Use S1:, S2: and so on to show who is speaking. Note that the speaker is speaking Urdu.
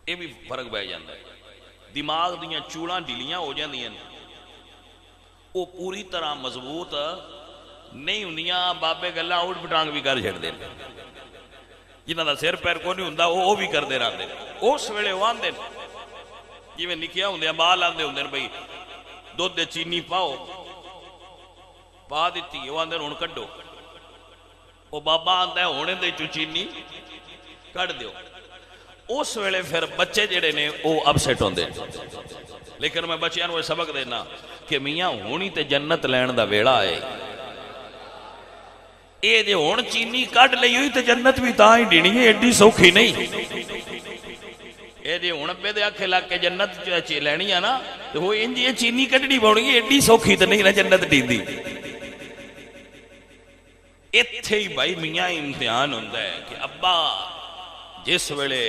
S1: یہ بھی فرق پی جاتا ہے. دماغ دیاں چوڑاں ڈھیلیاں ہو جاندیاں وہ پوری طرح مضبوط نہیں ہوندیاں. بابے گلاں اٹھ پٹانگ بھی کر چھڑ دے جنہاں دا سر پیر کو نہیں ہوندا وہ بھی کردے رہندے. اس ویلے وہ آندے جویں نکیاں ہوندیاں بال آندے ہوندے بھئی دودھ دے چینی پاؤ پا دیتی وہ آندے ہن کڈو. وہ بابا آندا ہے ہونے دے چینی کڈ دیو. اس ویلے پھر بچے جڑے نے وہ اپسیٹ ہوندے. لیکن میں بچیاں نوں سبق دینا کہ میاں ہونی تے جنت لین دا ویڑا ہے. اے جے ہن چینی کڈ لئی ہوئی تے جنت بھی تاں ہی ڈینی ہے ایڈی سوکھی نہیں. اے جے ہن پہ دے آکھے لگ کے جنت لینی ہے نا تے وہ انج یہ چینی کڈنی پونی ایڈی سوکھی تے نہیں نا جنت ڈیندی. ایتھے ہی بھائی میاں امتحان ہوندا ہے کہ ابا جس ویلے